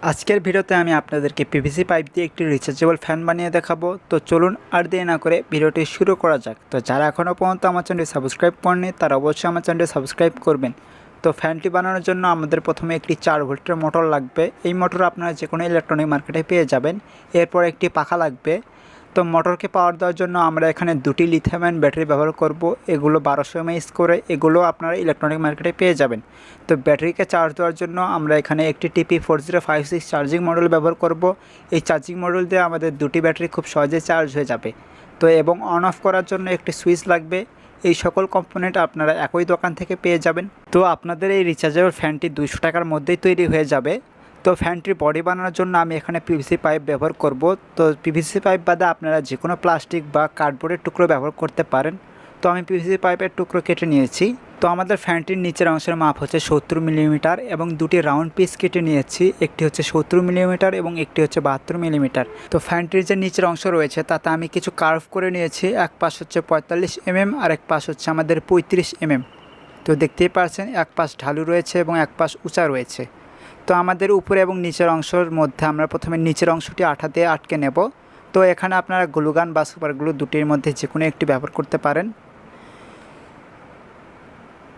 আজকের ভিডিওতে আমি আপনাদেরকে পিভিসি পাইপ দিয়ে একটি রিচার্জেবল ফ্যান বানিয়ে দেখাবো। তো চলুন আর দেরি না করে ভিডিওটি শুরু করা যাক। তো যারা এখনও পর্যন্ত আমার চ্যানেলটি সাবস্ক্রাইব করেননি তারা অবশ্যই আমার চ্যানেলটি সাবস্ক্রাইব করবেন। তো ফ্যানটি বানানোর জন্য আমাদের প্রথমে একটি 4 ভোল্টের মোটর লাগবে। এই মোটর আপনারা যে কোনো ইলেকট্রনিক মার্কেটে পেয়ে যাবেন। এরপর একটি পাখা লাগবে। তো মোটরকে পাওয়ার দেওয়ার জন্য আমরা এখানে দুটি লিথিয়াম আয়ন ব্যাটারি ব্যবহার করব। এগুলো 1200 mAh করে, এগুলো আপনারা ইলেকট্রনিক মার্কেটে পেয়ে যাবেন। তো ব্যাটারিকে চার্জ দেওয়ার জন্য আমরা এখানে একটি TP4056 চার্জিং মডেল ব্যবহার করব। এই চার্জিং মডেল দিয়ে আমাদের দুটি ব্যাটারি খুব সহজে চার্জ হয়ে যাবে। তো এবং অন অফ করার জন্য একটি সুইচ লাগবে। এই সকল কম্পোনেন্ট আপনারা একই দোকান থেকে পেয়ে যাবেন। তো আপনাদের এই রিচার্জেবল ফ্যানটি 200 টাকার মধ্যেই তৈরি হয়ে যাবে। তো ফ্যানটির বডি বানানোর জন্য আমি এখানে পিভিসি পাইপ ব্যবহার করব। তো পিভিসি পাইপ বাদে আপনারা যে কোনো প্লাস্টিক বা কার্ডবোর্ডের টুকরো ব্যবহার করতে পারেন। তো আমি পিভিসি পাইপের টুকরো কেটে নিয়েছি। তো আমাদের ফ্যানটির নিচের অংশের মাপ হচ্ছে 70 মিলিমিটার এবং দুটি রাউন্ড পিস কেটে নিয়েছি। একটি হচ্ছে 70 মিলিমিটার এবং একটি হচ্ছে 72 মিলিমিটার। তো ফ্যানটির যে নিচের অংশ রয়েছে তাতে আমি কিছু কার্ভ করে নিয়েছি। এক পাশ হচ্ছে 45 mm আর এক পাশ হচ্ছে আমাদের 35 mm। তো দেখতেই পাচ্ছেন এক পাশ ঢালু রয়েছে এবং এক পাশ উঁচা রয়েছে। তো আমাদের উপরে এবং নিচের অংশের মধ্যে আমরা প্রথমে নিচের অংশটি আঠা দিয়ে আটকে নেব। তো এখানে আপনারা গ্লুগান বা সুপার গ্লু দুটির মধ্যে যে কোনো একটি ব্যবহার করতে পারেন।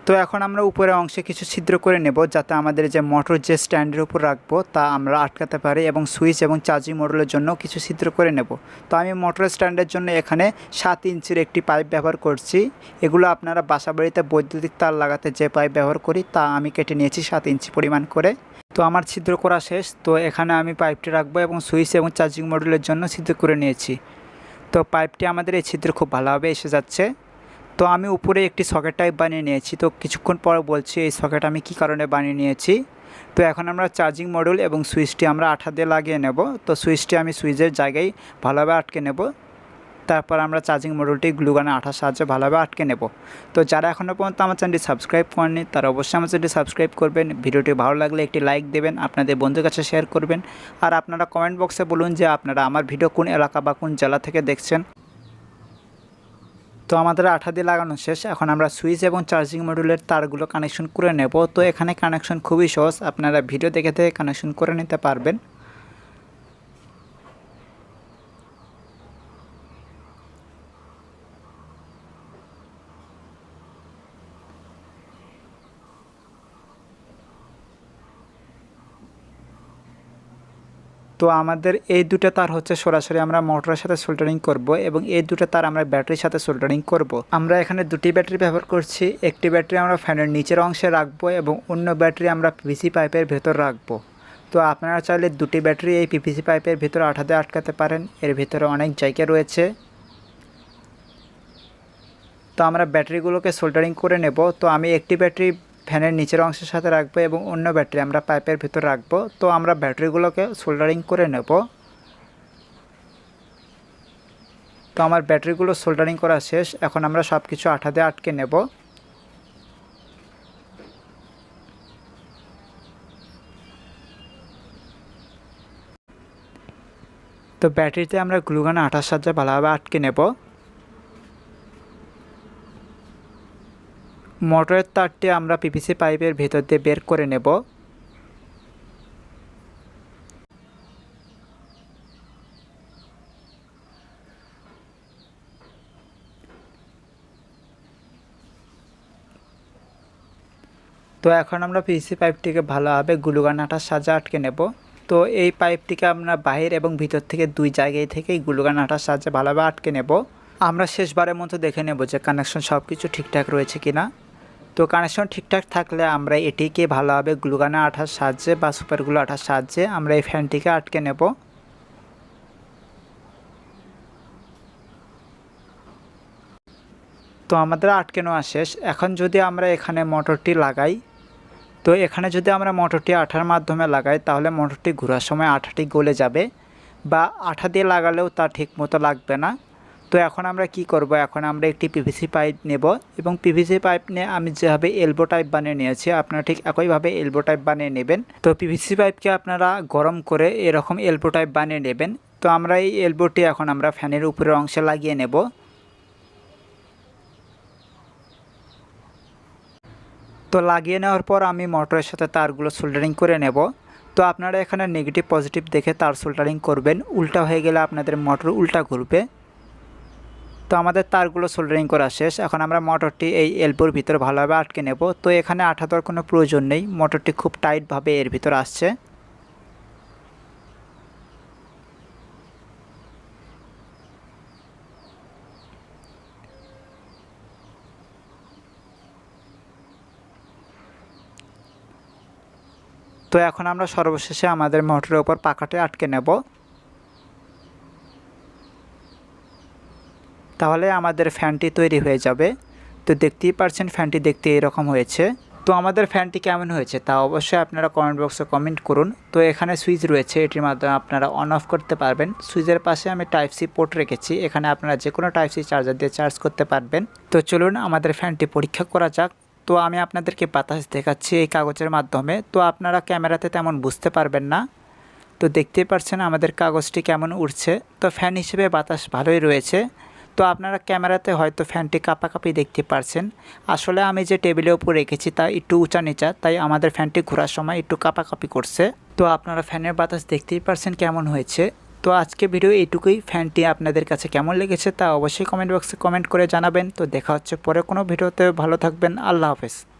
তো এখন আমরা উপরের অংশে কিছু ছিদ্র করে নেব, যাতে আমাদের যে মোটর যে স্ট্যান্ডের উপর রাখবো তা আমরা আটকাতে পারি, এবং সুইচ এবং চার্জিং মডেলের জন্য কিছু ছিদ্র করে নেব। তো আমি মোটর স্ট্যান্ডের জন্য এখানে 7 ইঞ্চির একটি পাইপ ব্যবহার করছি। এগুলো আপনারা বাসাবাড়িতে বৈদ্যুতিক তার লাগাতে যে পাইপ ব্যবহার করি তা আমি কেটে নিয়েছি 7 ইঞ্চি পরিমাণ করে। তো আমার ছিদ্র করা শেষ। তো এখানে আমি পাইপটি রাখবো এবং সুইচ এবং চার্জিং মডেলের জন্য ছিদ্র করে নিয়েছি। তো পাইপটি আমাদের এই ছিদ্র খুব ভালোভাবে এসে যাচ্ছে। তো আমি উপরে একটি সকেট টাইপ বানিয়ে নিয়েছি। তো কিছুক্ষণ পর বলছি এই সকেট আমি কী কারণে বানিয়ে নিয়েছি। তো এখন আমরা চার্জিং মডেল এবং সুইচটি আমরা আঠা দিয়ে লাগিয়ে নেব। তো সুইচটি আমি সুইচের জায়গায় ভালোভাবে আটকে নেব। তারপর আমরা চার্জিং মডেলটি গ্লুগানে আঠার সাহায্যে ভালোভাবে আটকে নেব। তো যারা এখনও পর্যন্ত আমার চ্যানেলটি সাবস্ক্রাইব করেননি তারা অবশ্যই আমার চ্যানেলটি সাবস্ক্রাইব করবেন। ভিডিওটি ভালো লাগলে একটি লাইক দেবেন, আপনাদের বন্ধুর কাছে শেয়ার করবেন। আর আপনারা কমেন্ট বক্সে বলুন যে আপনারা আমার ভিডিও কোন এলাকা বা কোন জেলা থেকে দেখছেন। তো আমাদের আঠা দিয়ে লাগানো শেষ। এখন আমরা সুইচ এবং চার্জিং মডিউলের তারগুলো কানেকশন করে নেব। তো এখানে কানেকশন খুবই সহজ, আপনারা ভিডিও দেখে দেখে কানেকশন করে নিতে পারবেন। তো আমাদের এই দুটো তার হচ্ছে সরাসরি আমরা মোটরের সাথে সোল্ডারিং করব, এবং এই দুটো তার আমরা ব্যাটারির সাথে সোল্ডারিং করব। আমরা এখানে দুটি ব্যাটারি ব্যবহার করছি। একটি ব্যাটারি আমরা ফ্যানের নিচের অংশে রাখবো এবং অন্য ব্যাটারি আমরা পিভিসি পাইপের ভেতর রাখবো। তো আপনারা চাইলে দুটি ব্যাটারি এই পিভিসি পাইপের ভেতরে আঠা দিয়ে আটকাতে পারেন, এর ভেতরে অনেক জায়গা রয়েছে। তো আমরা ব্যাটারিগুলোকে সোল্ডারিং করে নেব। তো আমি একটি ব্যাটারি ফ্যানের নিচের অংশের সাথে রাখবো এবং অন্য ব্যাটারি আমরা পাইপের ভিতর রাখবো। তো আমরা ব্যাটারিগুলোকে সোল্ডারিং করে নেব। তো আমার ব্যাটারিগুলো সোল্ডারিং করা শেষ। এখন আমরা সব কিছু আঠা দিয়ে আটকে নেব। তো ব্যাটারিতে আমরা গ্লুগান আঠার সাহায্যে ভালোভাবে আটকে নেব। মোটরের তারটি আমরা পিভিসি পাইপের ভেতর দিয়ে বের করে নেব। তো এখন আমরা পিভিসি পাইপটিকে ভালোভাবে গ্লুগান আঠার সাহায্যে আটকে নেব। তো এই পাইপটিকে আমরা বাহির এবং ভিতর থেকে দুই জায়গায় থেকেই গ্লুগান আঠার সাহায্যে ভালোভাবে আটকে নেব। আমরা শেষবারের মতো দেখে নেব যে কানেকশন সব কিছু ঠিকঠাক রয়েছে কিনা। তো কানেকশন ঠিকঠাক থাকলে আমরা এটিকে ভালোভাবে গ্লুগান আঠার সাহায্যে বা সুপার গ্লু আঠার সাহায্যে আমরা এই ফ্যানটিকে আটকে নেব। তো আমাদের আটকে নেওয়া শেষ। এখন যদি আমরা এখানে মোটরটি লাগাই, তো এখানে যদি আমরা মোটরটি আঠার মাধ্যমে লাগাই তাহলে মোটরটি ঘোরার সময় আঠাটি গলে যাবে, বা আঠা দিয়ে লাগালেও তা ঠিক মতো লাগবে না। তো এখন আমরা কি করব, এখন আমরা একটি পিভিসি পাইপ নেব এবং পিভিসি পাইপ নিয়ে আমি যেভাবে এলবো টাইপ বানিয়ে নিয়েছি আপনারা ঠিক একইভাবে এলবো টাইপ বানিয়ে নেবেন। তো পিভিসি পাইপকে আপনারা গরম করে এরকম এলবো টাইপ বানিয়ে নেবেন। তো আমরা এই এলবোটি এখন আমরা ফ্যানের উপরের অংশে লাগিয়ে নেব। তো লাগিয়ে নেওয়ার পর আমি মোটরের সাথে তারগুলো সোল্ডারিং করে নেব। তো আপনারা এখানে নেগেটিভ পজিটিভ দেখে তার সোল্ডারিং করবেন। উল্টা হয়ে গেলে আপনাদের মোটর উল্টা ঘুরবে। তো আমাদের তারগুলো সোল্ডারিং করা শেষ। এখন আমরা মোটরটি এই এলবোর ভিতরে ভালোভাবে আটকে নেব। তো এখানে আঠা দেওয়ার কোনো প্রয়োজন নেই, মোটরটি খুব টাইটভাবে এর ভিতর আসছে। তো এখন আমরা সর্বশেষে আমাদের মোটরের উপর পাখাটি আটকে নেব। তাহলে আমাদের ফ্যানটি তৈরি হয়ে যাবে। তো দেখতেই পাচ্ছেন ফ্যানটি দেখতে এরকম হয়েছে। তো আমাদের ফ্যানটি কেমন হয়েছে তা অবশ্যই আপনারা কমেন্ট বক্সে কমেন্ট করুন। তো এখানে সুইচ রয়েছে, এটির মাধ্যমে আপনারা অন অফ করতে পারবেন। সুইচের পাশে আমি টাইপ সি পোর্ট রেখেছি, এখানে আপনারা যে কোনো টাইপ সি চার্জার দিয়ে চার্জ করতে পারবেন। তো চলুন আমাদের ফ্যানটি পরীক্ষা করা যাক। তো আমি আপনাদেরকে বাতাস দেখাচ্ছি এই কাগজের মাধ্যমে। তো আপনারা ক্যামেরাতে তেমন বুঝতে পারবেন না। তো দেখতেই পাচ্ছেন আমাদের কাগজটি কেমন উড়ছে। তো ফ্যান হিসেবে বাতাস ভালোই রয়েছে। তো আপনারা ক্যামেরাতে হয়তো ফ্যানটি কাঁপাকাঁপি দেখতে পারছেন। আসলে আমি যে টেবিলের উপর রেখেছি তা একটু উঁচা নিচা, তাই আমাদের ফ্যানটি ঘোরার সময় একটু কাঁপাকাঁপি করছে। তো আপনারা ফ্যানের বাতাস দেখতেই পারছেন কেমন হয়েছে। তো আজকে ভিডিও এইটুকুই। ফ্যানটি আপনাদের কাছে কেমন লেগেছে তা অবশ্যই কমেন্ট বক্সে কমেন্ট করে জানাবেন। তো দেখা হচ্ছে পরে কোনো ভিডিওতে। ভালো থাকবেন। আল্লাহ হাফেজ।